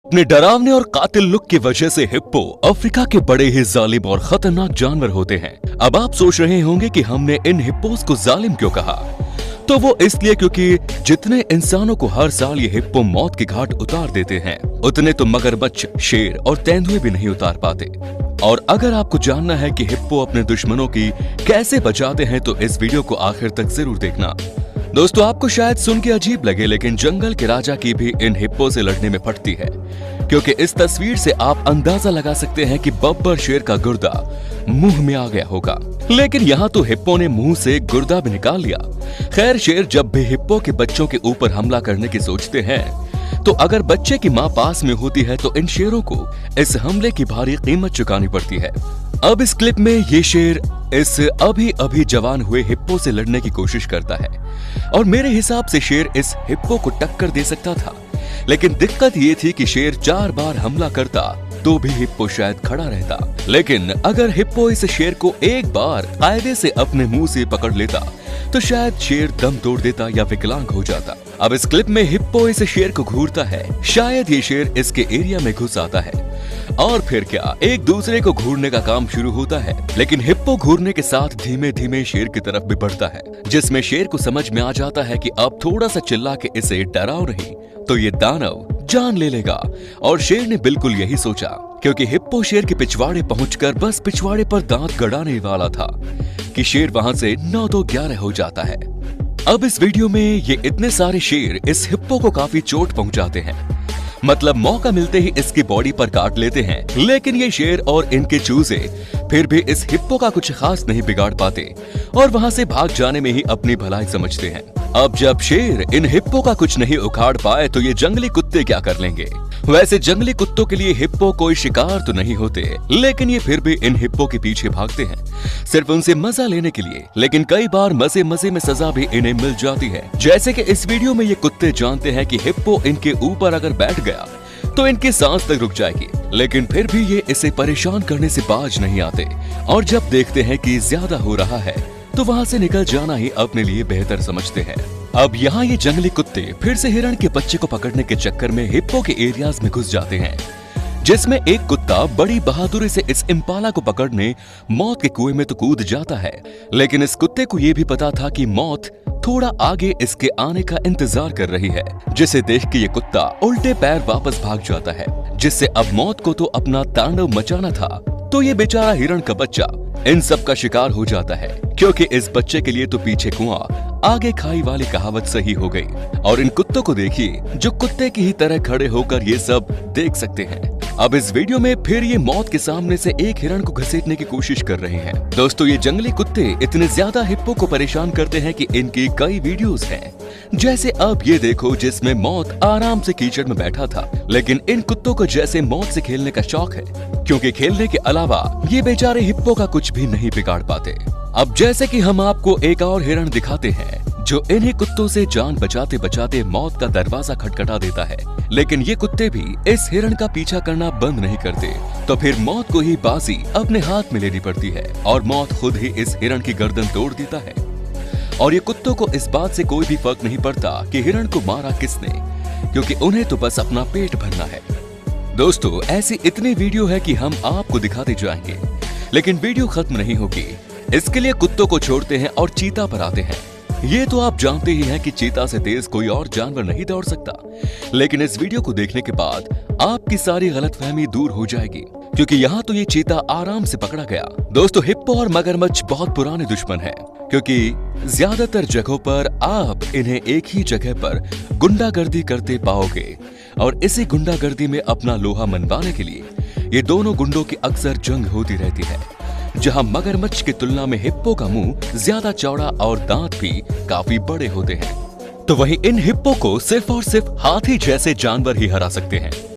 अपने डरावने और कातिल लुक की वजह से हिप्पो अफ्रीका के बड़े ही जालिम और खतरनाक जानवर होते हैं। अब आप सोच रहे होंगे कि हमने इन हिप्पोस को जालिम क्यों कहा, तो वो इसलिए क्योंकि जितने इंसानों को हर साल ये हिप्पो मौत के घाट उतार देते हैं, उतने तो मगरमच्छ, शेर और तेंदुए भी नहीं उतार पाते। और अगर आपको जानना है कि हिप्पो अपने दुश्मनों की कैसे बचाते हैं, तो इस वीडियो को आखिर तक जरूर देखना। दोस्तों, आपको शायद सुन के अजीब लगे, लेकिन जंगल के राजा की भी इन हिप्पो से लड़ने में फटती है, क्योंकि इस तस्वीर से आप अंदाजा लगा सकते हैं कि बब्बर शेर का गुर्दा मुंह में आ गया होगा। लेकिन यहाँ तो हिप्पो ने मुंह से गुर्दा भी निकाल लिया। खैर, शेर जब भी हिप्पो के बच्चों के ऊपर हमला करने की सोचते हैं, तो अगर बच्चे की माँ पास में होती है तो इन शेरों को इस हमले की भारी कीमत चुकानी पड़ती है। अब इस क्लिप में ये शेर इस अभी जवान हुए हिप्पो से लड़ने की कोशिश करता है, और मेरे हिसाब से शेर इस हिप्पो को टक्कर दे सकता था। लेकिन दिक्कत ये थी कि शेर 4 बार हमला करता तो भी हिप्पो शायद खड़ा रहता। लेकिन अगर हिप्पो इस शेर को एक बार कायदे से अपने मुंह से पकड़ लेता, तो शायद शेर दम तोड़ देता या विकलांग हो जाता। अब इस क्लिप में हिप्पो इस शेर को घूरता है, शायद ये शेर इसके एरिया में घुस आता है, और फिर क्या, एक दूसरे को घूरने का काम शुरू होता है। लेकिन हिप्पो घूरने के साथ धीमे धीमे शेर की तरफ भी बढ़ता है, जिसमें शेर को समझ में आ जाता है कि अब थोड़ा सा चिल्ला के इसे डराओ नहीं तो ये दानव जान ले लेगा। और शेर ने बिल्कुल यही सोचा, क्योंकि हिप्पो शेर के पिछवाड़े पहुंचकर बस पिछवाड़े पर दांत गड़ाने वाला था कि शेर वहां से 9-2-11 हो जाता है। अब इस वीडियो में ये इतने सारे शेर इस हिप्पो को काफी चोट पहुंचाते हैं, मतलब मौका मिलते ही इसकी बॉडी पर काट लेते हैं। लेकिन ये शेर और इनके चूजे फिर भी इस हिप्पो का कुछ खास नहीं बिगाड़ पाते, और वहां से भाग जाने में ही अपनी भलाई समझते हैं। अब जब शेर इन हिप्पो का कुछ नहीं उखाड़ पाए, तो ये जंगली कुत्ते क्या कर लेंगे। वैसे जंगली कुत्तों के लिए हिप्पो कोई शिकार तो नहीं होते, लेकिन ये फिर भी इन हिप्पो के पीछे भागते हैं, सिर्फ उनसे मजा लेने के लिए। लेकिन कई बार मजे मजे में सजा भी इन्हें मिल जाती है। जैसे कि इस वीडियो में ये कुत्ते जानते हैं कि हिप्पो इनके ऊपर अगर बैठ गया तो इनकी सांस तक रुक जाएगी, लेकिन फिर भी ये इसे परेशान करने से बाज नहीं आते, और जब देखते हैं कि ज्यादा हो रहा है तो वहां से निकल जाना ही अपने लिए बेहतर समझते हैं। अब यहाँ ये जंगली कुत्ते फिर से हिरण के बच्चे को पकड़ने के चक्कर में हिप्पो के एरियाज में घुस जाते हैं, जिसमें एक कुत्ता बड़ी बहादुरी से इस इम्पाला को पकड़ने मौत के कुएं में तो कूद जाता है। लेकिन इस कुत्ते को ये भी पता था कि मौत थोड़ा आगे इसके आने का इंतजार कर रही है, जिसे देख के ये कुत्ता उल्टे पैर वापस भाग जाता है, जिससे अब मौत को तो अपना तांडव मचाना था, तो ये बेचारा हिरण का बच्चा इन सब का शिकार हो जाता है, क्योंकि इस बच्चे के लिए तो पीछे कुआं आगे खाई वाली कहावत सही हो गई। और इन कुत्तों को देखिए, जो कुत्ते की ही तरह खड़े होकर ये सब देख सकते हैं। अब इस वीडियो में फिर ये मौत के सामने से एक हिरण को घसीटने की कोशिश कर रहे हैं। दोस्तों, ये जंगली कुत्ते इतने ज्यादा हिप्पो को परेशान करते हैं कि इनकी कई वीडियोस हैं। जैसे अब ये देखो, जिसमें मौत आराम से कीचड़ में बैठा था, लेकिन इन कुत्तों को जैसे मौत से खेलने का शौक है, क्योंकि खेलने के अलावा ये बेचारे हिप्पो का कुछ भी नहीं बिगाड़ पाते। अब जैसे कि हम आपको एक और हिरण दिखाते हैं, जो इन्हीं कुत्तों से जान बचाते बचाते मौत का दरवाजा खटखटा देता है। लेकिन ये कुत्ते भी इस हिरण का पीछा करना बंद नहीं करते, तो फिर मौत को ही बाजी अपने हाथ में लेनी पड़ती है, और मौत खुद ही इस हिरण की गर्दन तोड़ देता है। और ये कुत्तों को इस बात से कोई भी फर्क नहीं पड़ता कि हिरण को मारा किसने, क्योंकि उन्हें तो बस अपना पेट भरना है। दोस्तों, ऐसी इतनी वीडियो है कि हम आपको दिखाते जाएंगे, लेकिन वीडियो खत्म नहीं होगी। इसके लिए कुत्तों को छोड़ते हैं और चीता पर आते हैं। ये तो आप जानते ही हैं कि चीता से तेज कोई और जानवर नहीं दौड़ सकता, लेकिन इस वीडियो को देखने के बाद आपकी सारी गलतफहमी दूर हो जाएगी, क्योंकि यहाँ तो ये चीता आराम से पकड़ा गया। दोस्तों, हिप्पो और मगरमच्छ बहुत पुराने दुश्मन हैं, क्योंकि ज्यादातर जगहों पर आप इन्हें एक ही जगह पर गुंडागर्दी करते पाओगे, और इसी गुंडागर्दी में अपना लोहा मनवाने के लिए ये दोनों गुंडों की अक्सर जंग होती रहती है, जहां मगरमच्छ की तुलना में हिप्पो का मुंह ज्यादा चौड़ा और दांत भी काफी बड़े होते हैं, तो वहीं इन हिप्पो को सिर्फ और सिर्फ हाथी जैसे जानवर ही हरा सकते हैं।